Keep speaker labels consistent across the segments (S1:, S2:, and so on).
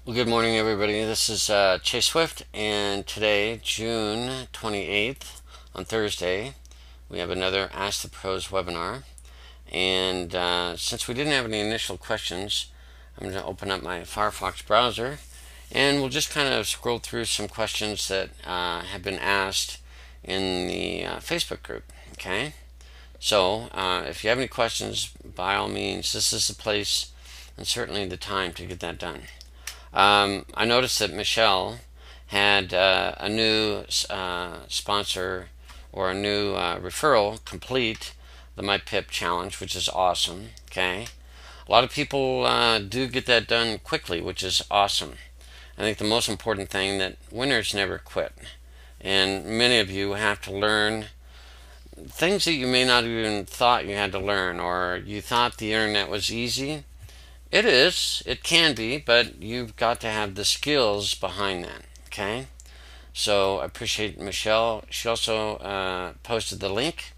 S1: Well, good morning, everybody. This is Chase Swift, and today, June 28th, on Thursday, we have another Ask the Pros webinar. And since we didn't have any initial questions, I'm going to open up my Firefox browser, and we'll just kind of scroll through some questions that have been asked in the Facebook group. Okay? So, if you have any questions, by all means, this is the place and certainly the time to get that done. I noticed that Michelle had a new sponsor or a new referral complete the MyPiP challenge, which is awesome. Okay, a lot of people do get that done quickly, which is awesome. I think the most important thing that winners never quit, and many of you have to learn things that you may not even thought you had to learn, or you thought the internet was easy. It is, it can be, but you've got to have the skills behind that. Okay, so I appreciate Michelle. She also posted the link.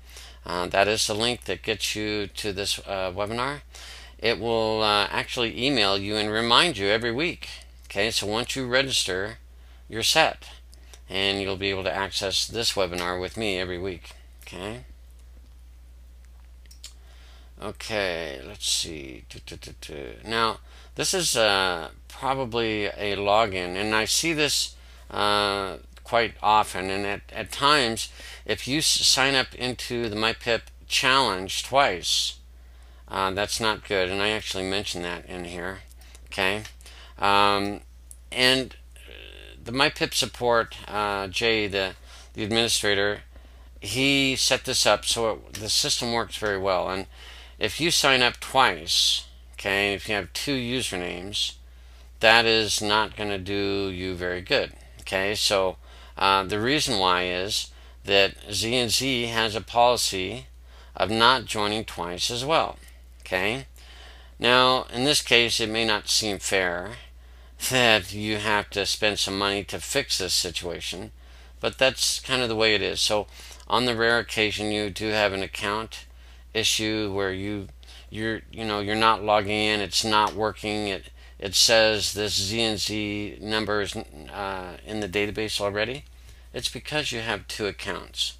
S1: That is the link that gets you to this webinar. It will actually email you and remind you every week. Okay, so once you register, you're set, and you'll be able to access this webinar with me every week. Okay. Okay, let's see. Now, this is probably a login, and I see this quite often. And at times, if you sign up into the MyPiP challenge twice, that's not good. And I actually mentioned that in here. Okay, and the MyPiP support, Jay, the administrator, he set this up so the system works very well. And if you sign up twice, okay, if you have two usernames, that is not going to do you very good. Okay, so the reason why is that Z&Z has a policy of not joining twice as well. Okay, now in this case, it may not seem fair that you have to spend some money to fix this situation, but that's kind of the way it is. So on the rare occasion you do have an account issue where you're not logging in, it's not working, it says this Z&Z number is in the database already, it's because you have two accounts.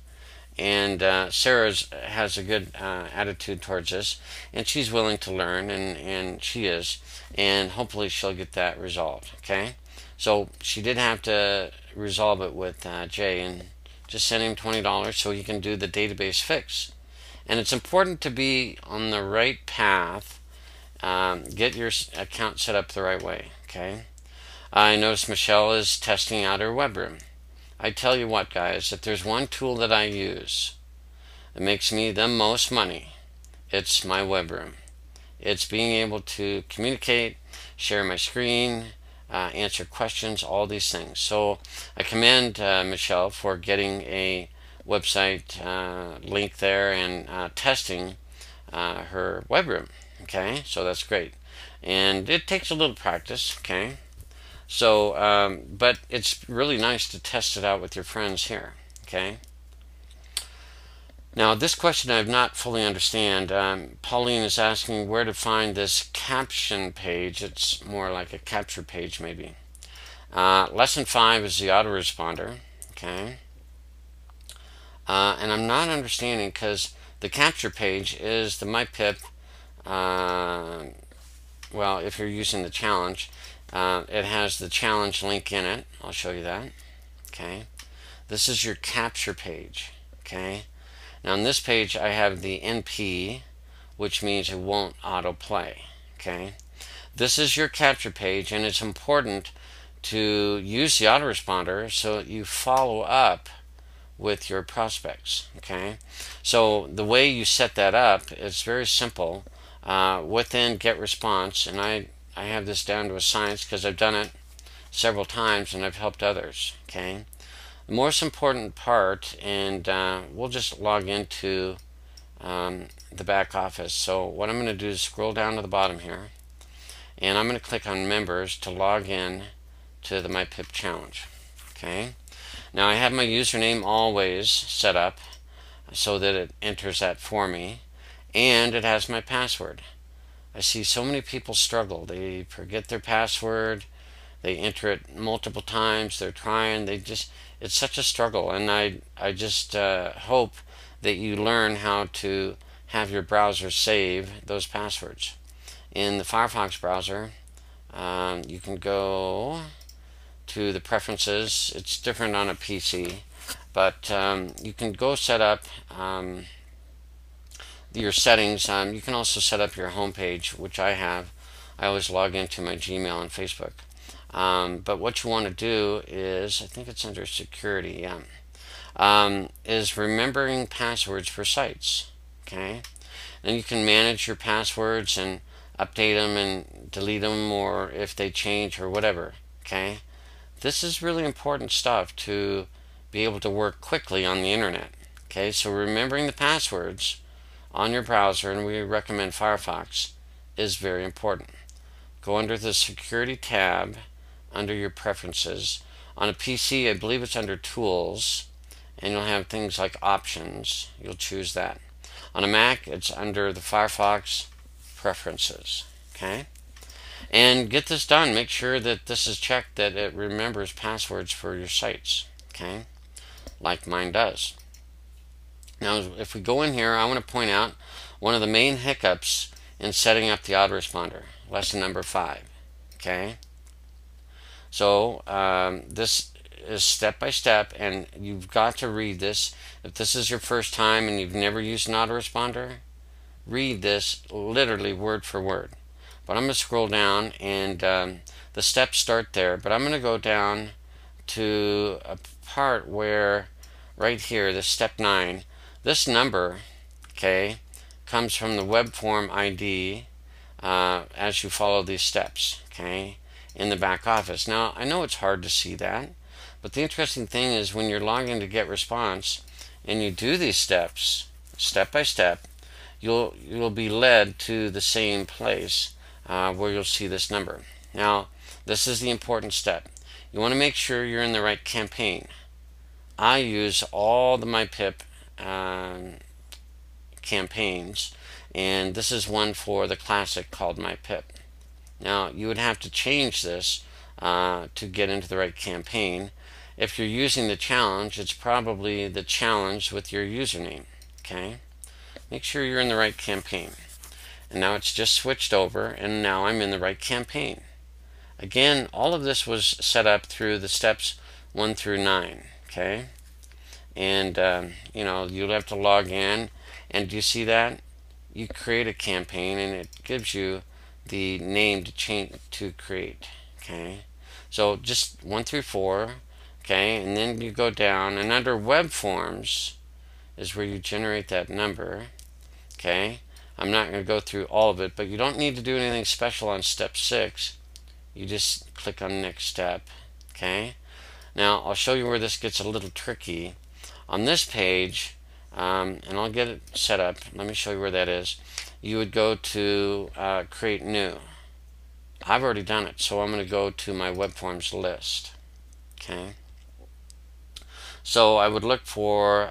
S1: And Sarah has a good attitude towards this, and she's willing to learn, and she is, and hopefully she'll get that resolved. Okay, so she did have to resolve it with Jay, and just send him $20 so he can do the database fix. And it's important to be on the right path. Get your account set up the right way. Okay. I noticed Michelle is testing out her web room. I tell you what, guys, if there's one tool that I use that makes me the most money, it's my web room. It's being able to communicate, share my screen, answer questions, all these things. So I commend Michelle for getting a website link there and testing her web room. Okay, so that's great, and it takes a little practice. Okay, so but it's really nice to test it out with your friends here. Okay, now this question I've not fully understand. Pauline is asking where to find this caption page. It's more like a capture page maybe. Lesson 5 is the autoresponder. Okay. And I'm not understanding because the capture page is the MyPiP. Well, if you're using the challenge, it has the challenge link in it. I'll show you that. Okay, this is your capture page. Okay, now on this page I have the NP, which means it won't autoplay. Okay, this is your capture page, and it's important to use the autoresponder so that you follow up with your prospects. Okay, so the way you set that up is very simple. Within get response, and I have this down to a science because I've done it several times and I've helped others. Okay, the most important part, and we'll just log into the back office. So what I'm going to do is scroll down to the bottom here, and I'm going to click on members to log in to the MyPiP challenge. Okay, now I have my username always set up so that it enters that for me, and it has my password. I see so many people struggle. They forget their password, They enter it multiple times. They're trying. It's such a struggle. And I just hope that you learn how to have your browser save those passwords. In the Firefox browser, you can go to the preferences. It's different on a PC, but you can go set up your settings. You can also set up your home page, which I have. I always log into my Gmail and Facebook. But what you want to do is, I think it's under security, is remembering passwords for sites. Okay, and you can manage your passwords and update them and delete them, or if they change or whatever. Okay, this is really important stuff to be able to work quickly on the internet. Okay, so remembering the passwords on your browser, and we recommend Firefox, is very important. Go under the security tab under your preferences. On a PC, I believe it's under tools, and you'll have things like options. You'll choose that. On a Mac, it's under the Firefox preferences. Okay, and get this done. Make sure that this is checked, that it remembers passwords for your sites. Okay, like mine does. Now, if we go in here, I want to point out one of the main hiccups in setting up the autoresponder. Lesson number 5. Okay, so this is step by step, and you've got to read this. If this is your first time and you've never used an autoresponder, read this literally word for word. But I'm going to scroll down, and the steps start there, but I'm going to go down to a part where, right here, this step 9, this number, okay, comes from the web form ID as you follow these steps, okay, in the back office. Now, I know it's hard to see that, but the interesting thing is when you're logging to get response and you do these steps, step by step, you'll be led to the same place where you'll see this number. Now, this is the important step. You want to make sure you're in the right campaign. I use all the MyPiP campaigns, and this is one for the classic called MyPiP. Now, you would have to change this to get into the right campaign. If you're using the challenge, it's probably the challenge with your username. Okay, make sure you're in the right campaign. And now it's just switched over, and now I'm in the right campaign. Again, all of this was set up through the steps 1 through 9. Okay, and you know, you'll have to log in, and do you see that? You create a campaign, and it gives you the name to change to create. Okay, so just 1 through 4. Okay, and then you go down, and under web forms is where you generate that number. Okay, I'm not going to go through all of it, but you don't need to do anything special on step 6. You just click on next step. Okay, now I'll show you where this gets a little tricky. On this page, and I'll get it set up. Let me show you where that is. You would go to create new. I've already done it, so I'm going to go to my web forms list. Okay, so I would look for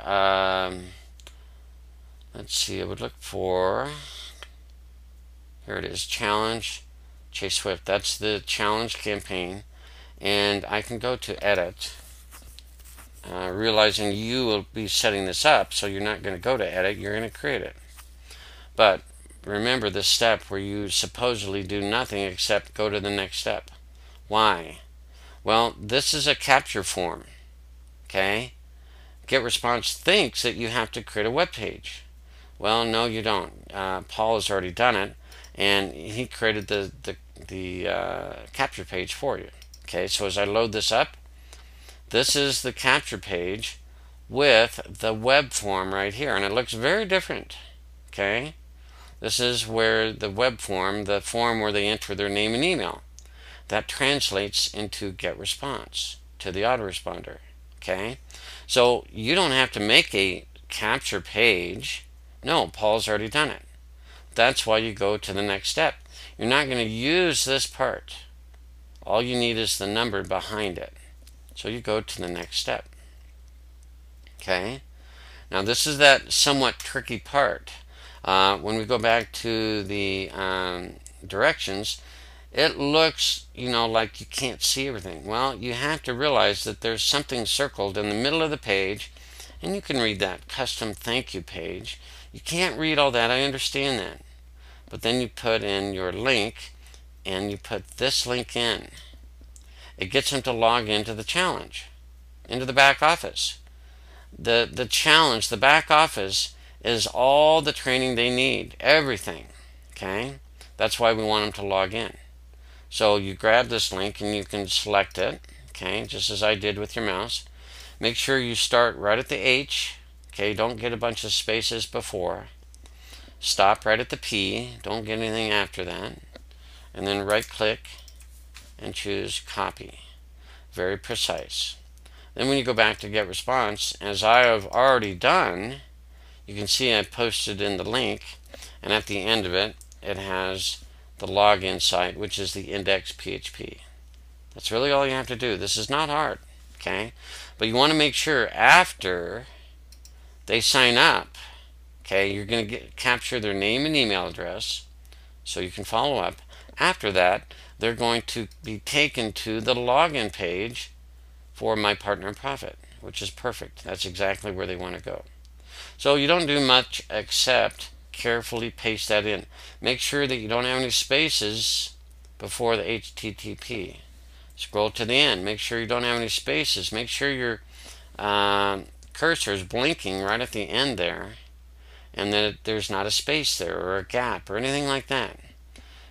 S1: let's see, I would look for, here it is, challenge Chase Swift. That's the challenge campaign, and I can go to edit, realizing you will be setting this up, so you're not going to go to edit, you're going to create it. But remember this step where you supposedly do nothing except go to the next step. Why? Well, this is a capture form. Okay, GetResponse thinks that you have to create a web page. Well, no, you don't. Paul has already done it, and he created the capture page for you. Okay, so as I load this up, this is the capture page with the web form right here, and it looks very different. Okay, this is where the web form, the form where they enter their name and email, that translates into GetResponse to the autoresponder. Okay, so you don't have to make a capture page. No, Paul's already done it. That's why you go to the next step. You're not going to use this part. All you need is the number behind it. So you go to the next step. Okay, now this is that somewhat tricky part. When we go back to the directions, it looks, like you can't see everything. Well, you have to realize that there's something circled in the middle of the page, and you can read that custom thank you page. You can't read all that, I understand that. But then you put in your link, and you put this link in. It gets them to log into the challenge, into the back office. The challenge, the back office, is all the training they need, everything. Okay? That's why we want them to log in. So you grab this link and you can select it, okay, just as I did with your mouse. Make sure you start right at the H, okay, don't get a bunch of spaces before. Stop right at the P, don't get anything after that. And then right click and choose copy. Very precise. Then when you go back to get response, as I have already done, you can see I posted in the link, and at the end of it, it has the login site, which is the index PHP. That's really all you have to do. This is not hard, okay? But you want to make sure after they sign up, okay, you're going to capture their name and email address so you can follow up. After that, they're going to be taken to the login page for My Partner in Profit, which is perfect. That's exactly where they want to go. So you don't do much except carefully paste that in. Make sure that you don't have any spaces before the HTTP. Scroll to the end. Make sure you don't have any spaces. Make sure your cursor is blinking right at the end there, and that there's not a space there or a gap or anything like that.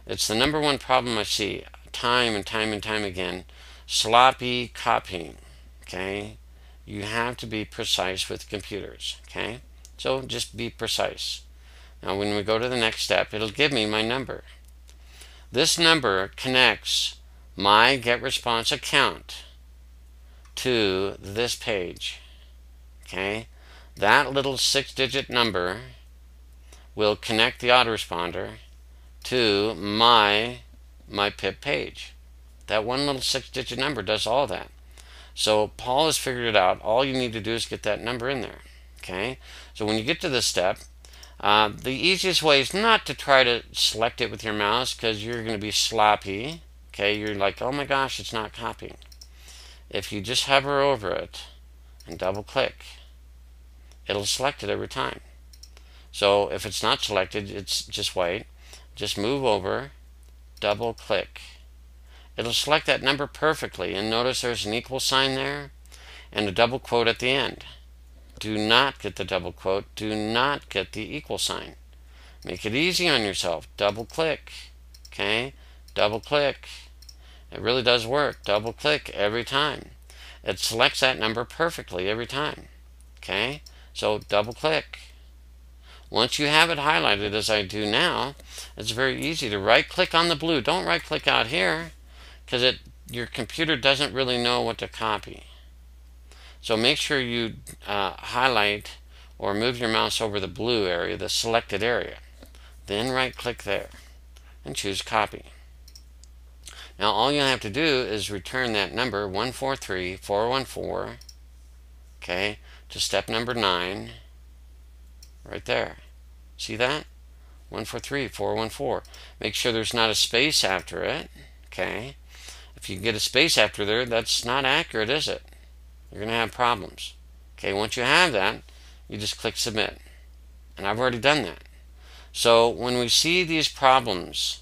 S1: It's the number one problem I see time and time and time again. Sloppy copying. Okay? You have to be precise with computers. Okay? So just be precise. Now when we go to the next step, it'll give me my number. This number connects my GetResponse account to this page. Okay? That little 6-digit number will connect the autoresponder to my MyPiP page. That one little 6-digit number does all that. So Paul has figured it out. All you need to do is get that number in there. Okay? So when you get to this step, the easiest way is not to try to select it with your mouse, because you're going to be sloppy. Okay, you're like, oh my gosh, it's not copying. If you just hover over it and double click, it'll select it every time. So if it's not selected, it's just wait. Just move over, double click. It'll select that number perfectly, and notice there's an equal sign there and a double quote at the end. Do not get the double quote. Do not get the equal sign. Make it easy on yourself. Double click. Okay? Double click. It really does work. Double click every time. It selects that number perfectly every time. Okay? So double click. Once you have it highlighted as I do now, it's very easy to right click on the blue. Don't right click out here, because your computer doesn't really know what to copy. So make sure you highlight or move your mouse over the blue area, the selected area. Then right click there and choose copy. Now all you have to do is return that number 143414, okay, to step number 9 right there. See that? 143414. Make sure there's not a space after it. Okay. If you get a space after there, that's not accurate, is it? You're going to have problems. Okay, once you have that, you just click submit. And I've already done that. So when we see these problems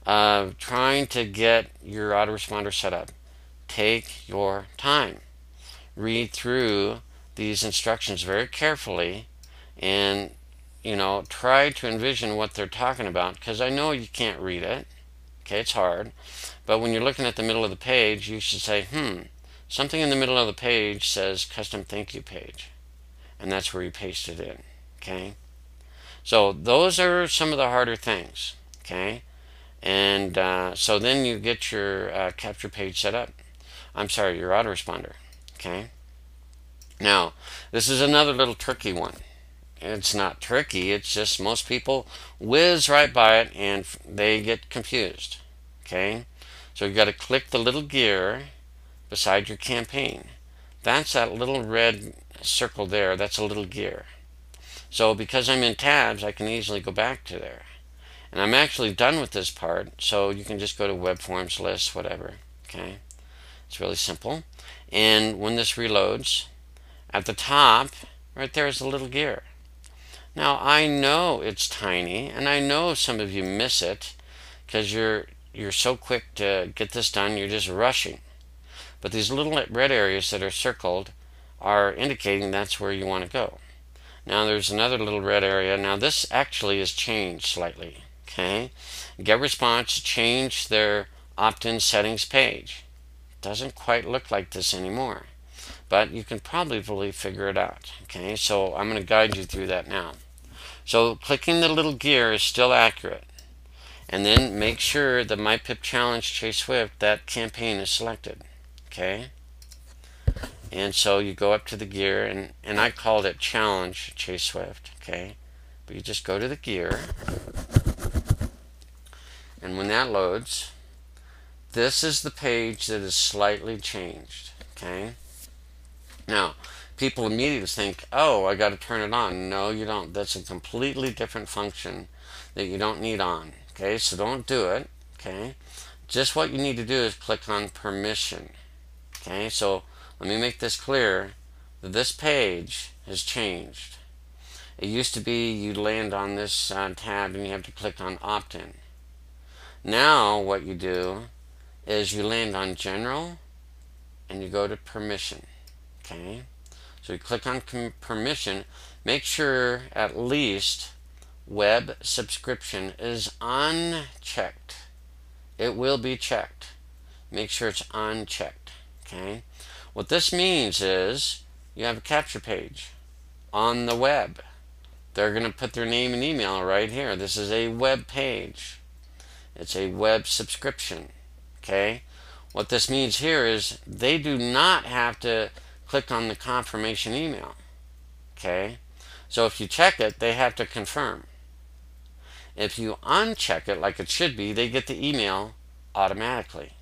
S1: of trying to get your autoresponder set up, take your time. Read through these instructions very carefully, and try to envision what they're talking about, because I know you can't read it. Okay, it's hard. But when you're looking at the middle of the page, you should say, something in the middle of the page says custom thank you page. And that's where you paste it in. Okay? So those are some of the harder things. Okay? And so then you get your capture page set up. I'm sorry, your autoresponder. Okay? Now, this is another little tricky one. It's not tricky, it's just most people whiz right by it and they get confused. Okay? So you've got to click the little gear beside your campaign. That's that little red circle there. That's a little gear. So because I'm in tabs, I can easily go back to there. And I'm actually done with this part, so you can just go to web forms list, whatever. Okay, it's really simple. And when this reloads, at the top right there is a little gear. Now I know it's tiny, and I know some of you miss it because you're so quick to get this done, you're just rushing. But these little red areas that are circled are indicating that's where you want to go. Now there's another little red area. Now this actually is changed slightly. Okay, GetResponse changed their opt-in settings page. Doesn't quite look like this anymore, but you can probably figure it out. Okay, so I'm going to guide you through that now. So clicking the little gear is still accurate, and then make sure the MyPiP Challenge Chase Swift, that campaign is selected. Okay, and so you go up to the gear, and I called it Challenge Chase Swift. Okay, but you just go to the gear, and when that loads, this is the page that is slightly changed. Okay, now people immediately think, oh, I got to turn it on. No, you don't. That's a completely different function that you don't need on. Okay, so don't do it. Okay, just what you need to do is click on permission. Okay, so let me make this clear. This page has changed. It used to be you land on this tab and you have to click on opt-in. Now what you do is you land on general and you go to permission. Okay, so you click on permission. Make sure at least web subscription is unchecked. It will be checked. Make sure it's unchecked. Okay, what this means is you have a capture page on the web. They're going to put their name and email right here. This is a web page. It's a web subscription. Okay, what this means here is they do not have to click on the confirmation email. Okay, so if you check it, they have to confirm. If you uncheck it like it should be, they get the email automatically.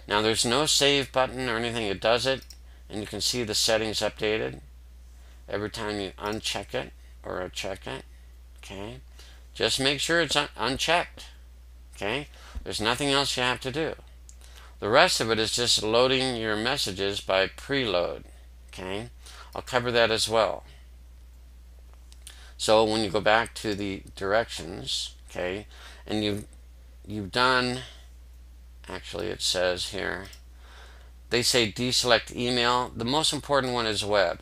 S1: Now there's no save button or anything. It does it, and you can see the settings updated every time you uncheck it or check it. Okay, just make sure it's unchecked. Okay, there's nothing else you have to do. The rest of it is just loading your messages by preload. Okay, I'll cover that as well. So when you go back to the directions, okay, and you've done, actually it says here, they say deselect email. The most important one is web.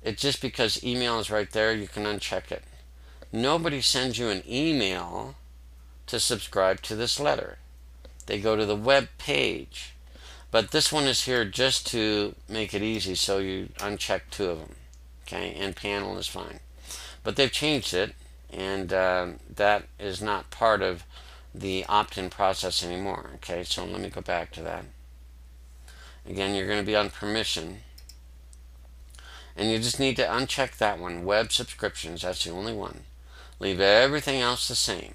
S1: It's just because email is right there, you can uncheck it. Nobody sends you an email to subscribe to this letter. They go to the web page. But this one is here just to make it easy, so you uncheck two of them. Okay, and panel is fine. But they've changed it, and that is not part of the opt-in process anymore. Okay, so let me go back to that. Again, you're going to be on permission, and you just need to uncheck that one, web subscriptions. That's the only one. Leave everything else the same.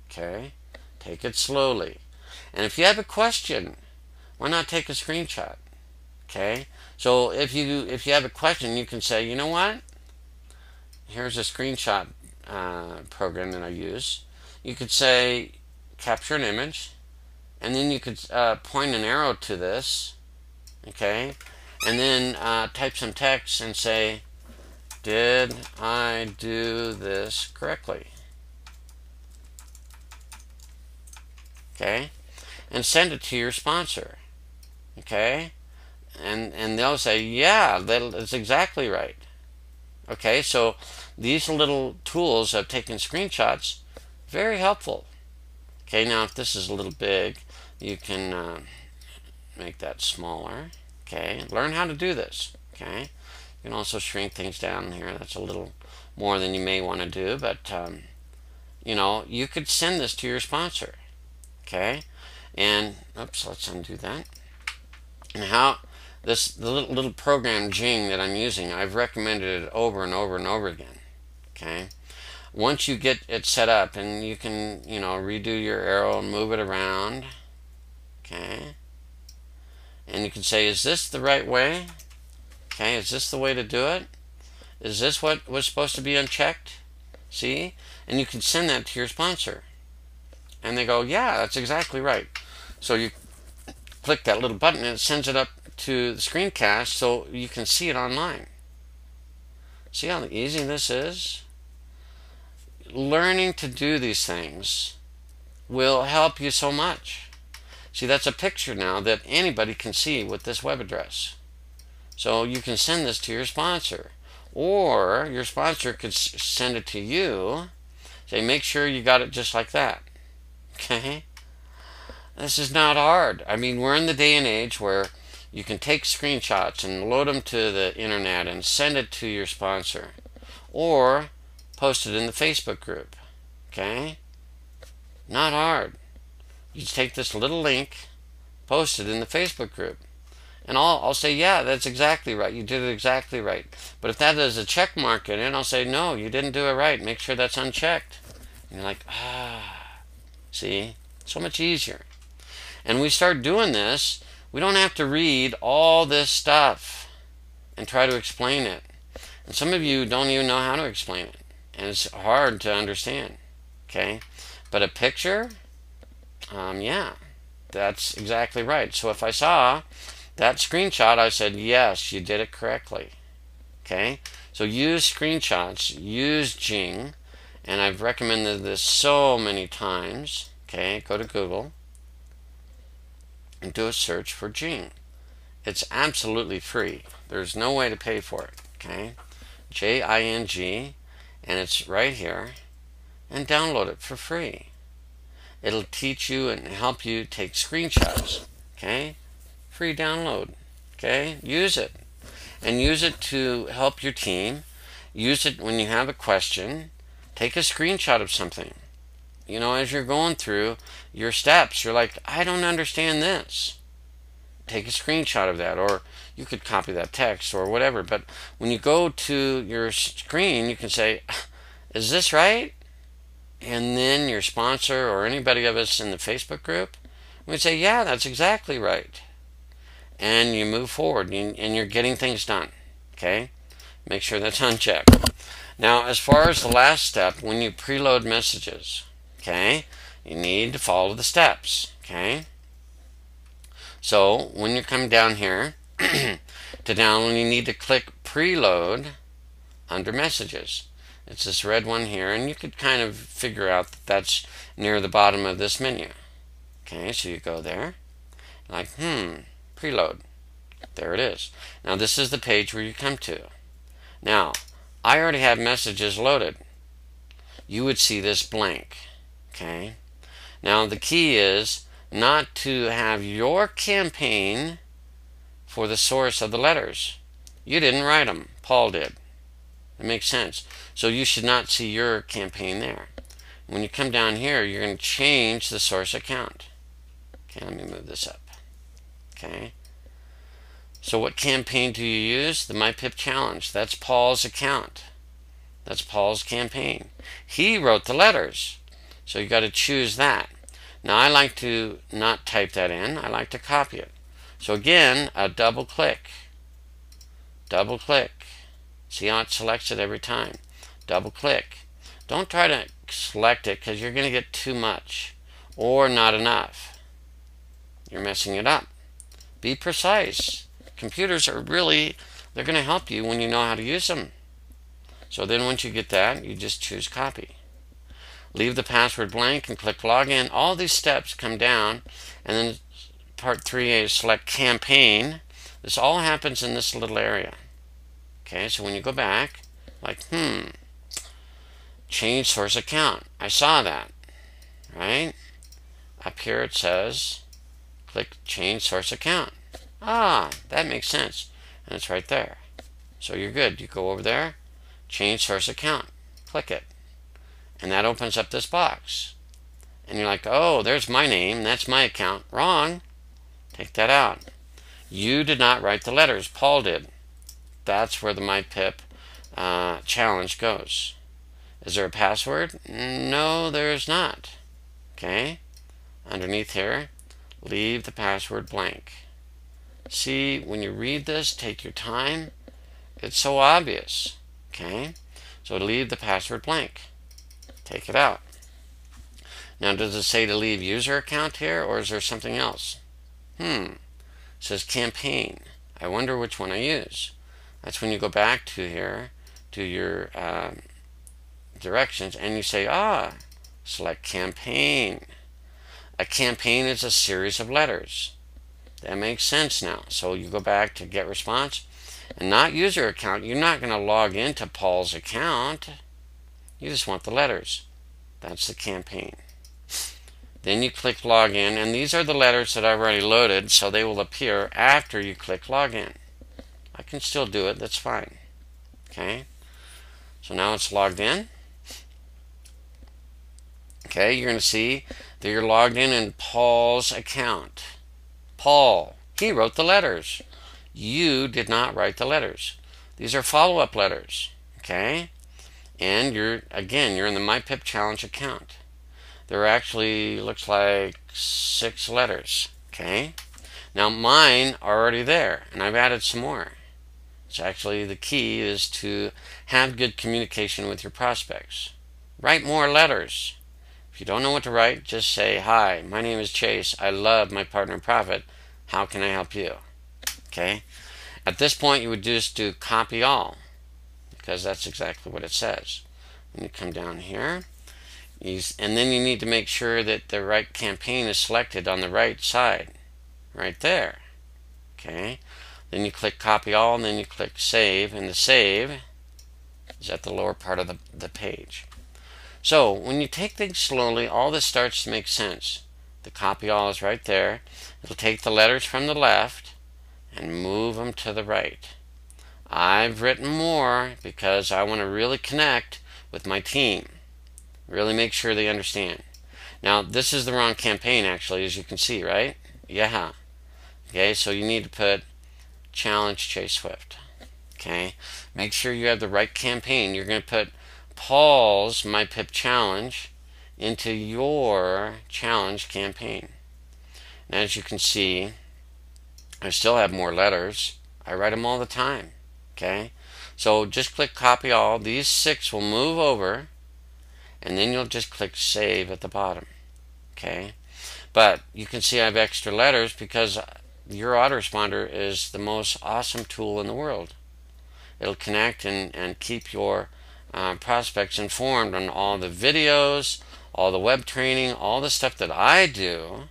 S1: Okay, take it slowly. And if you have a question, why not take a screenshot? Okay, so if you have a question, you can say, you know what? Here's a screenshot program that I use. You could say capture an image, and then you could point an arrow to this, okay, and then type some text and say, did I do this correctly? Okay, and send it to your sponsor. Okay, and they'll say, yeah, that's exactly right. Okay, so these little tools of taking screenshots, very helpful. Okay, now if this is a little big, you can make that smaller. Okay, learn how to do this. Okay, you can also shrink things down here. That's a little more than you may want to do, but you know, you could send this to your sponsor. Okay, and oops, let's undo that. And how the little program Jing that I'm using, I've recommended it over and over and over again. Okay, once you get it set up, and you can, you know, redo your arrow and move it around. Okay, and you can say, is this the right way? Okay, is this the way to do it? Is this what was supposed to be unchecked? See? And you can send that to your sponsor. And they go, yeah, that's exactly right. So you click that little button and it sends it up to the screencast so you can see it online. See how easy this is? Learning to do these things will help you so much. See, that's a picture now that anybody can see with this web address. So you can send this to your sponsor. Or your sponsor could send it to you. Say, make sure you got it just like that. Okay? This is not hard. I mean, we're in the day and age where you can take screenshots and load them to the internet and send it to your sponsor. Or post it in the Facebook group. Okay? Not hard. You just take this little link, post it in the Facebook group. And I'll say, yeah, that's exactly right. You did it exactly right. But if that is a check mark in it, I'll say, no, you didn't do it right. Make sure that's unchecked. And you're like, see? So much easier. And we start doing this, we don't have to read all this stuff and try to explain it. And some of you don't even know how to explain it. And it's hard to understand. Okay? But a picture, yeah, that's exactly right. So if I saw that screenshot, I said, yes, you did it correctly. Okay? So use screenshots, use Jing, and I've recommended this so many times. Okay? Go to Google and do a search for Jing. It's absolutely free. There's no way to pay for it. Okay? Jing, and it's right here, and download it for free. It'll teach you and help you take screenshots. Okay? Free download. Okay? Use it. And use it to help your team. Use it when you have a question. Take a screenshot of something. You know, as you're going through your steps, you're like, I don't understand this. Take a screenshot of that, or you could copy that text or whatever. But when you go to your screen, you can say, is this right? And then your sponsor or anybody of us in the Facebook group would say, yeah, that's exactly right. And you move forward and you're getting things done. Okay? Make sure that's unchecked. Now, as far as the last step, when you preload messages, okay, you need to follow the steps. Okay? So when you come down here to download, you need to click preload under messages. It's this red one here, and you could kind of figure out that that's near the bottom of this menu. Okay, so you go there, like, preload. There it is. Now this is the page where you come to. Now, I already have messages loaded. You would see this blank. Okay? Now the key is not to have your campaign for the source of the letters. You didn't write them. Paul did. It makes sense. So you should not see your campaign there. When you come down here, you're going to change the source account. Okay, let me move this up. Okay. So what campaign do you use? The MyPiP challenge. That's Paul's account. That's Paul's campaign. He wrote the letters. So you got to choose that. Now I like to not type that in. I like to copy it. So again, a double click. Double click. See how it selects it every time. Double click. Don't try to select it because you're going to get too much or not enough. You're messing it up. Be precise. Computers are really, they're going to help you when you know how to use them. So then once you get that, you just choose copy. Leave the password blank and click login. All these steps come down, and then part 3A is select campaign. This all happens in this little area. Okay, so when you go back, like, change source account. I saw that, right? Up here it says, click change source account. Ah, that makes sense. And it's right there. So you're good. You go over there, change source account. Click it. And that opens up this box. And you're like, oh, there's my name. That's my account. Wrong. Take that out. You did not write the letters. Paul did. That's where the MyPiP challenge goes. Is there a password? No, there's not. Okay? Underneath here, leave the password blank. See, when you read this, take your time. It's so obvious. Okay? So leave the password blank. Take it out. Now, does it say to leave user account here, or is there something else? It says campaign. I wonder which one I use. That's when you go back to here, to your directions, and you say, select campaign. A campaign is a series of letters. That makes sense now. So you go back to get response, and not user account. You're not going to log into Paul's account. You just want the letters. That's the campaign. Then you click login, and these are the letters that I've already loaded, so they will appear after you click login. I can still do it, that's fine. Okay, so now it's logged in. Okay, you're going to see that you're logged in Paul's account. Paul, he wrote the letters. You did not write the letters. These are follow-up letters. Okay, and you're in the MyPiP challenge account. There actually looks like 6 letters. Okay, now mine are already there, and I've added some more. It's actually, the key is to have good communication with your prospects. Write more letters. If you don't know what to write, just say, hi, my name is Chase. I love my partner in profit. How can I help you? Okay. At this point, you would just do copy all, because that's exactly what it says. And you come down here, and then you need to make sure that the right campaign is selected on the right side, right there. Okay. Then you click copy all, and then you click save, and the save is at the lower part of the page. So when you take things slowly, all this starts to make sense. The copy all is right there. It'll take the letters from the left and move them to the right. I've written more because I want to really connect with my team. Really make sure they understand. Now, this is the wrong campaign, actually, as you can see, right? Yeah. Okay, so you need to put Challenge Chase Swift. Okay, make sure you have the right campaign. You're going to put Paul's MyPiP challenge into your challenge campaign. And as you can see, I still have more letters. I write them all the time. Okay, so just click copy all. These 6 will move over, and then you'll just click save at the bottom. Okay, but you can see I have extra letters because your autoresponder is the most awesome tool in the world. It'll connect and keep your prospects informed on all the videos, all the web training, all the stuff that I do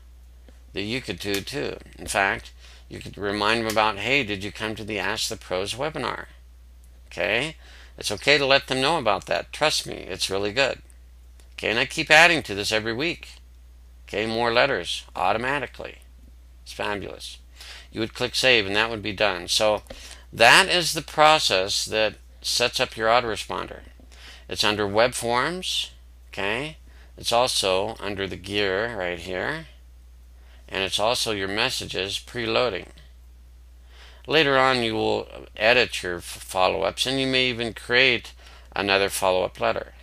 S1: that you could do too. In fact, you could remind them about, hey, did you come to the Ask the Pros webinar? Okay, it's okay to let them know about that. Trust me, it's really good. Okay, and I keep adding to this every week. Okay, more letters automatically. It's fabulous. You would click save, and that would be done. So that is the process that sets up your autoresponder. It's under web forms. Okay, it's also under the gear right here, and it's also your messages preloading. Later on, you will edit your follow-ups, and you may even create another follow-up letter.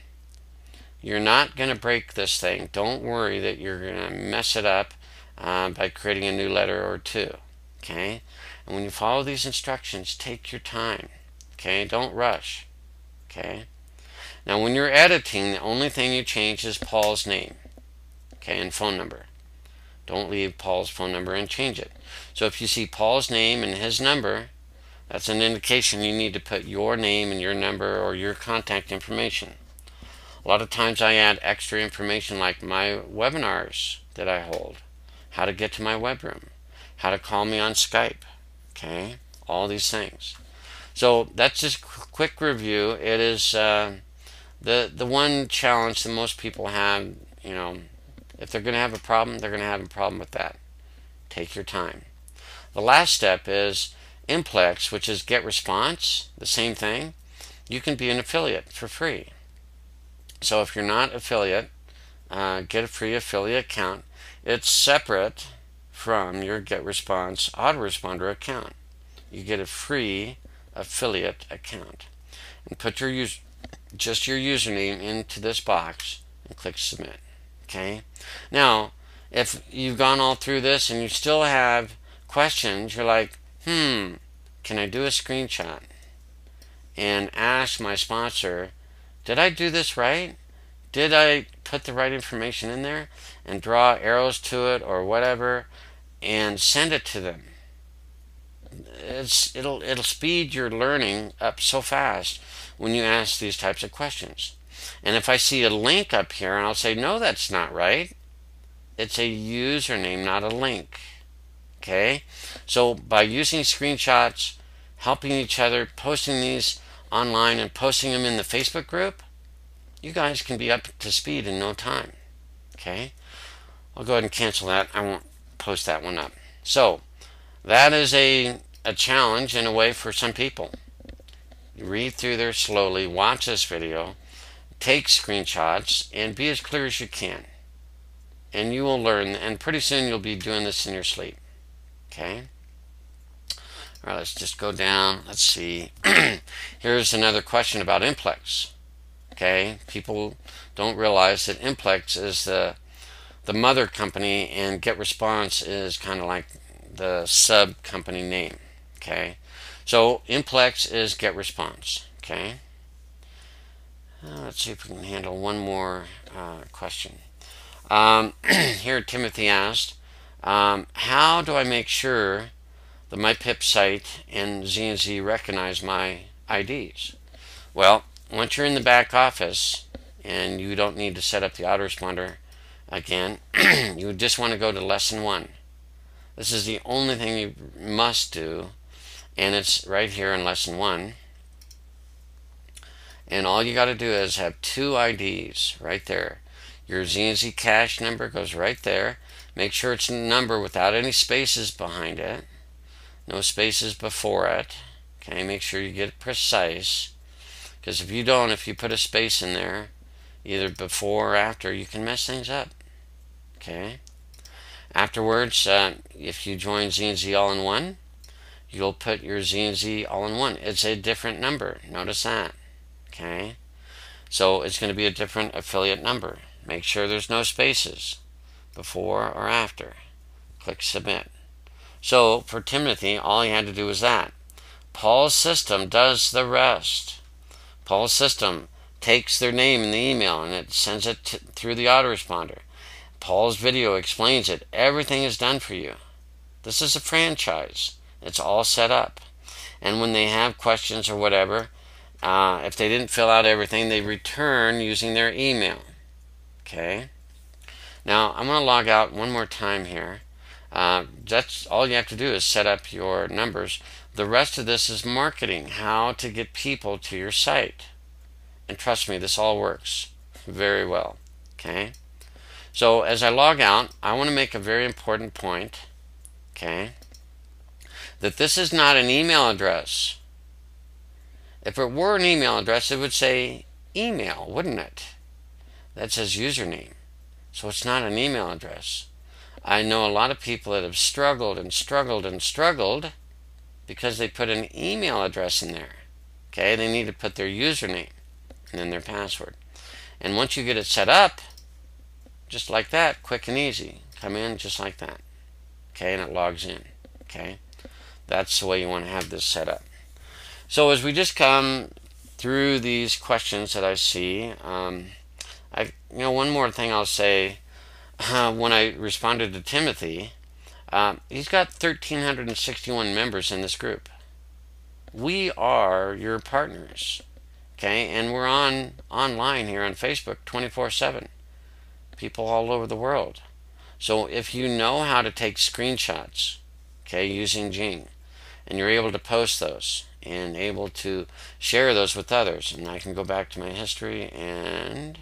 S1: You're not going to break this thing. Don't worry that you're going to mess it up by creating a new letter or 2. Okay, and when you follow these instructions, take your time. Okay, don't rush. Okay, now when you're editing, the only thing you change is Paul's name, okay, and phone number. Don't leave Paul's phone number and change it. So if you see Paul's name and his number, that's an indication you need to put your name and your number or your contact information. A lot of times I add extra information like my webinars that I hold, how to get to my web room, how to call me on Skype, okay, all these things. So that's just a quick review. It is the one challenge that most people have. You know, if they're going to have a problem, they're going to have a problem with that. Take your time. The last step is Implex, which is get response, the same thing. You can be an affiliate for free. So if you're not affiliate, get a free affiliate account. It's separate from your GetResponse autoresponder account. You get a free affiliate account, and put your just your username into this box and click submit. Okay, now if you've gone all through this and you still have questions, you're like, can I do a screenshot and ask my sponsor, did I do this right? Did I put the right information in there? And draw arrows to it or whatever and send it to them. It'll speed your learning up so fast when you ask these types of questions. And if I see a link up here, and I'll say, no, that's not right. It's a username, not a link. Okay? So by using screenshots, helping each other, posting these online and posting them in the Facebook group, you guys can be up to speed in no time. Okay? I'll go ahead and cancel that. I won't post that one up. So that is a challenge in a way for some people. You read through there slowly, watch this video, take screenshots, and be as clear as you can. And you will learn, and pretty soon you'll be doing this in your sleep. Okay? All right, let's just go down. Let's see. Here's another question about Implex. Okay? People don't realize that Implex is the mother company, and GetResponse is kind of like the sub company name. Okay, so Implex is GetResponse. Okay, let's see if we can handle one more question. Here Timothy asked, how do I make sure the MyPiP site and Z&Z recognize my IDs? Well, once you're in the back office and you don't need to set up the autoresponder again, you just want to go to lesson 1. This is the only thing you must do, and it's right here in lesson 1. And all you got to do is have 2 IDs right there. Your Z&Z cache number goes right there. Make sure it's a number without any spaces behind it. No spaces before it. Okay, make sure you get it precise. Because if you don't, if you put a space in there, either before or after, you can mess things up. Okay. Afterwards, if you join Z&Z all-in-one, you'll put your Z&Z all-in-one. It's a different number. Notice that. Okay. So it's going to be a different affiliate number. Make sure there's no spaces before or after. Click submit. So for Timothy, all he had to do was that. Paul's system does the rest. Paul's system takes their name in the email and it sends it through the autoresponder. Paul's video explains it. Everything is done for you. This is a franchise. It's all set up. And when they have questions or whatever, if they didn't fill out everything, they return using their email. Okay. Now, I'm going to log out one more time here. That's all you have to do is set up your numbers. The rest of this is marketing, how to get people to your site. And trust me, this all works very well. Okay. So as I log out, I want to make a very important point. Okay. That this is not an email address. If it were an email address, it would say email, wouldn't it? That says username. So it's not an email address. I know a lot of people that have struggled and struggled and struggled because they put an email address in there. Okay, they need to put their username and then their password. And once you get it set up, just like that, quick and easy, come in just like that. Okay, and it logs in. Okay, that's the way you want to have this set up. So as we just come through these questions that I see, one more thing I'll say. When I responded to Timothy, he's got 1,361 members in this group. We are your partners, okay? And we're online here on Facebook 24/7. People all over the world. So if you know how to take screenshots, okay, using Jing, and you're able to post those and able to share those with others, and I can go back to my history and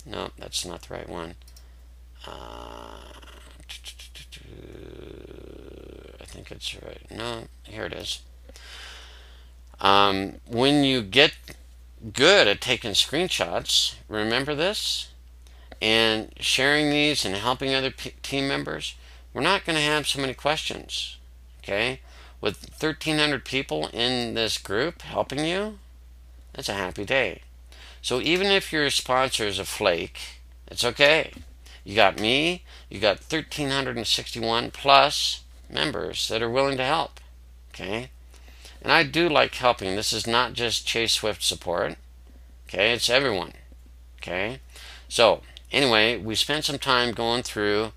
S1: no, that's not the right one. I think it's right. No, here it is. When you get good at taking screenshots, remember this, and sharing these and helping other team members, we're not going to have so many questions. Okay? With 1,300 people in this group helping you, that's a happy day. So even if your sponsor is a flake, it's okay. You got me, you got 1,361 plus members that are willing to help. Okay? And I do like helping. This is not just Chase Swift support. Okay, it's everyone. Okay, so anyway, we spent some time going through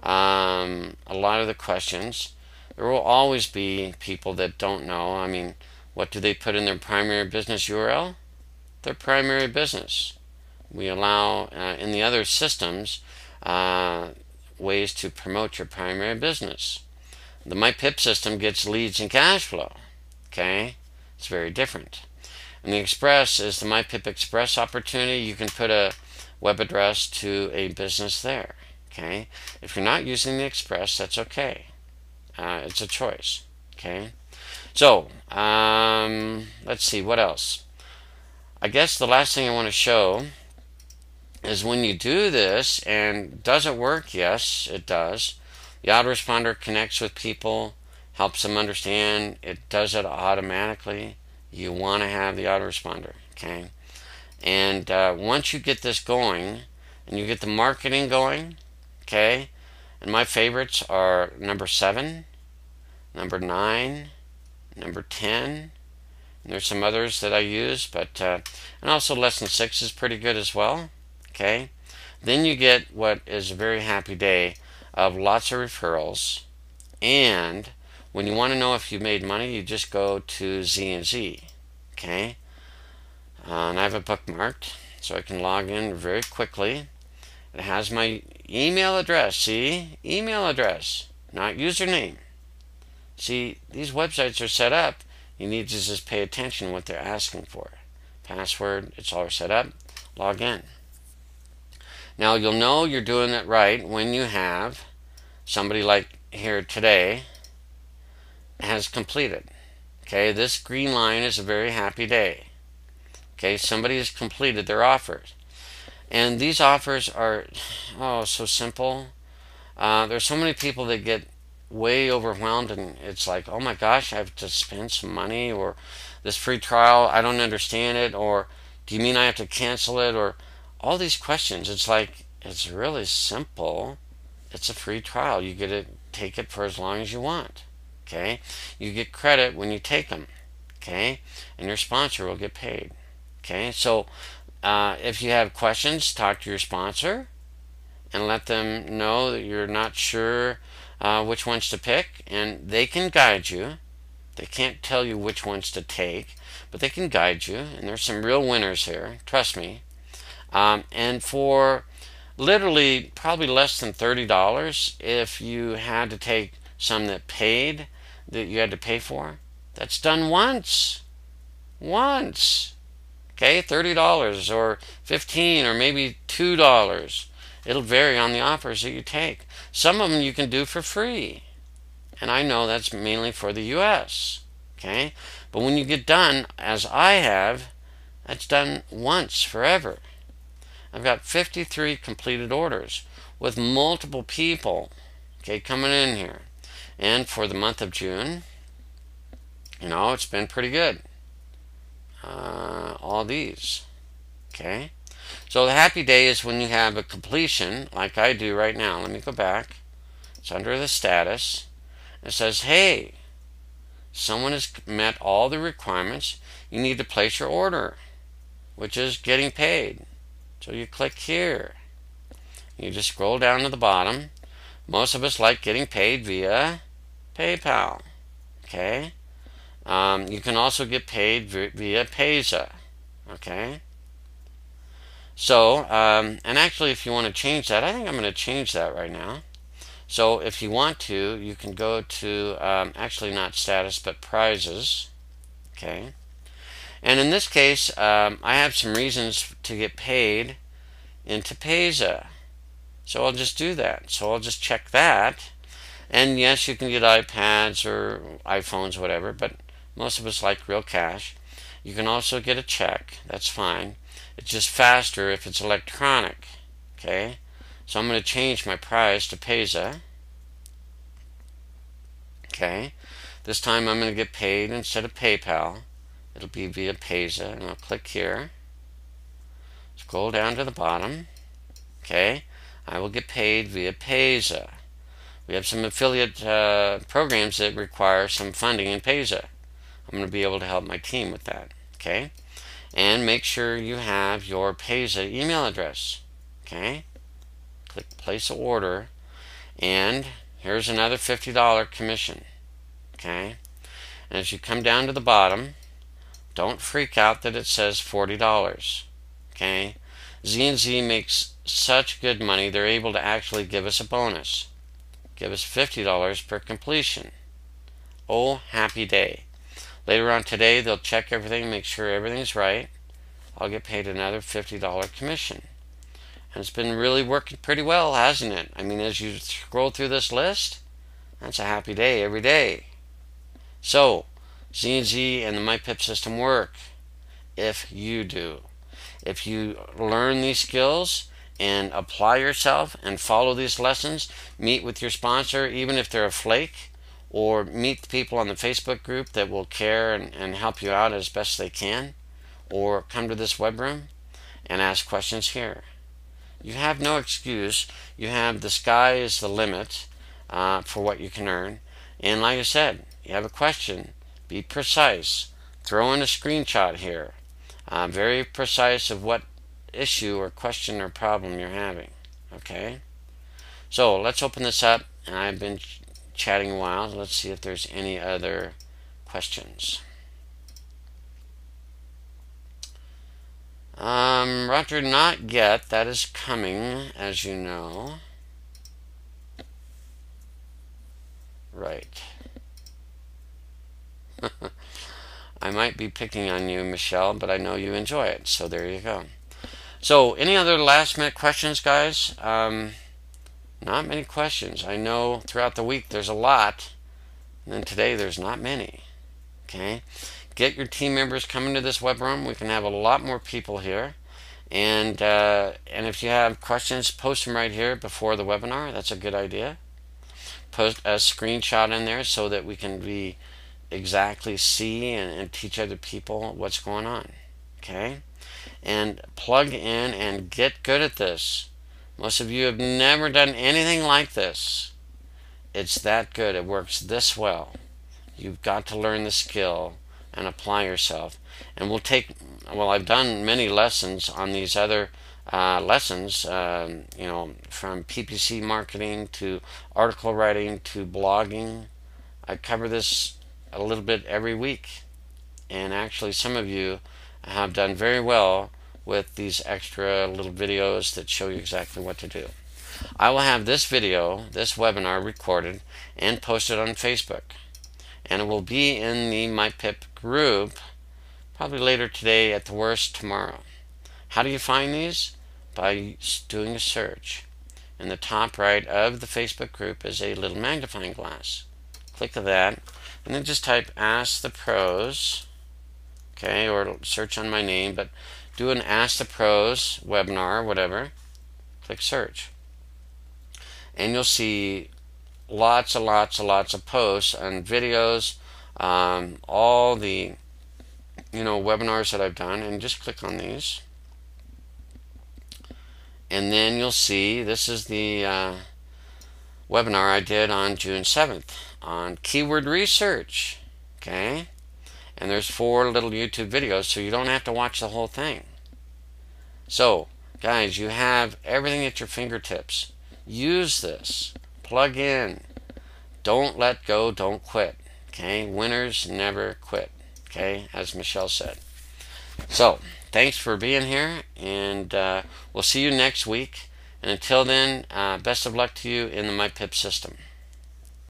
S1: a lot of the questions. There will always be people that don't know. I mean, what do they put in their primary business URL? Their primary business. We allow in the other systems ways to promote your primary business. The MyPiP system gets leads and cash flow. Okay, it's very different. And the Express is the MyPiP Express opportunity. You can put a web address to a business there. Okay, if you're not using the Express, that's okay. It's a choice. Okay, so let's see what else. I guess the last thing I want to show is when you do this, and does it work? Yes, it does. The autoresponder connects with people, helps them understand. It does it automatically. You want to have the autoresponder, okay? And once you get this going, and you get the marketing going, okay? And my favorites are number 7, number 9, number 10. And there's some others that I use, but and also lesson 6 is pretty good as well. Okay, then you get what is a very happy day of lots of referrals, and when you want to know if you made money, you just go to Z and Z. Okay, and I have it bookmarked so I can log in very quickly. It has my email address. See, email address, not username. See, these websites are set up. You need to just pay attention to what they're asking for. Password, it's all set up. Log in. Now you'll know you're doing it right when you have somebody like here today has completed. Okay, this green line is a very happy day. Okay, somebody has completed their offers. And these offers are, so simple. There's so many people that get way overwhelmed, and it's like, oh my gosh, I have to spend some money, or this free trial, I don't understand it, or do you mean I have to cancel it, or all these questions. It's like, it's really simple. It's a free trial. You get to take it for as long as you want. Okay, you get credit when you take them. Okay, and your sponsor will get paid. Okay, so if you have questions, talk to your sponsor and let them know that you're not sure which ones to pick, and they can guide you. They can't tell you which ones to take, but they can guide you, and there's some real winners here, trust me. And for literally probably less than $30, if you had to take some that paid, that you had to pay for, that's done once. Okay, $30 or $15 or maybe $2. It'll vary on the offers that you take. Some of them you can do for free, and I know that's mainly for the US. Okay, but when you get done, as I have, that's done once forever. I've got 53 completed orders with multiple people, okay, coming in here. And for the month of June, it's been pretty good. All these, okay. So the happy day is when you have a completion, like I do right now. Let me go back. It's under the status. It says, hey, someone has met all the requirements. You need to place your order, which is getting paid. So you click here. You just scroll down to the bottom. Most of us like getting paid via PayPal. Okay. You can also get paid via Payza. Okay. So, and actually, if you want to change that, I think I'm going to change that right now. So, if you want to, you can go to actually not status but prizes. Okay. And in this case, I have some reasons to get paid into Payza. So I'll just do that. So I'll just check that. And yes, you can get iPads or iPhones, whatever, but most of us like real cash. You can also get a check. That's fine. It's just faster if it's electronic. Okay. So I'm going to change my price to Payza. Okay. This time I'm going to get paid instead of PayPal. It'll be via Payza, and I'll click here. Scroll down to the bottom. Okay, I will get paid via Payza. We have some affiliate programs that require some funding in Payza. I'm going to be able to help my team with that. Okay, and make sure you have your Payza email address. Okay, click place an order, and here's another $50 commission. Okay, and as you come down to the bottom, don't freak out that it says $40. Okay, Z&Z makes such good money, they're able to actually give us a bonus. Give us $50 per completion. Oh, happy day. Later on today, they'll check everything, make sure everything's right. I'll get paid another $50 commission. And it's been really working pretty well, hasn't it? I mean, as you scroll through this list, that's a happy day every day. So, Z&Z and the MyPiP system work if you do. If you learn these skills and apply yourself and follow these lessons, meet with your sponsor, even if they're a flake, or meet the people on the Facebook group that will care and help you out as best they can, or come to this web room and ask questions here. You have no excuse. You have the sky is the limit for what you can earn. And like I said, you have a question, be precise. Throw in a screenshot here. Very precise of what issue or question or problem you're having. Okay? So let's open this up. And I've been chatting a while. Let's see if there's any other questions. Roger, not yet. That is coming, as you know. Right. I might be picking on you, Michelle, but I know you enjoy it, so there you go. So, any other last-minute questions, guys? Not many questions. I know throughout the week there's a lot, and then today there's not many. Okay? Get your team members coming to this web room. We can have a lot more people here. And if you have questions, post them right here before the webinar. That's a good idea. Post a screenshot in there so that we can exactly see and teach other people what's going on. Okay? And plug in and get good at this. Most of you have never done anything like this. It's that good. It works this well. You've got to learn the skill and apply yourself. And I've done many lessons on these other lessons, from PPC marketing to article writing to blogging. I cover this a little bit every week. And actually some of you have done very well with these extra little videos that show you exactly what to do. I will have this video, this webinar, recorded and posted on Facebook. And it will be in the MyPiP group probably later today, at the worst tomorrow. How do you find these? By doing a search. In the top right of the Facebook group is a little magnifying glass. Click that, and then just type Ask the Pros, okay, or search on my name, but do an Ask the Pros webinar or whatever. Click search. And you'll see lots and lots and lots of posts and videos, all the webinars that I've done, and just click on these. And then you'll see this is the webinar I did on June 7th on keyword research. Okay? And there's 4 little YouTube videos, so you don't have to watch the whole thing. So, guys, you have everything at your fingertips. Use this. Plug in. Don't let go. Don't quit. Okay? Winners never quit. Okay? As Michelle said. So, thanks for being here, and we'll see you next week. And until then, best of luck to you in the MyPiP system.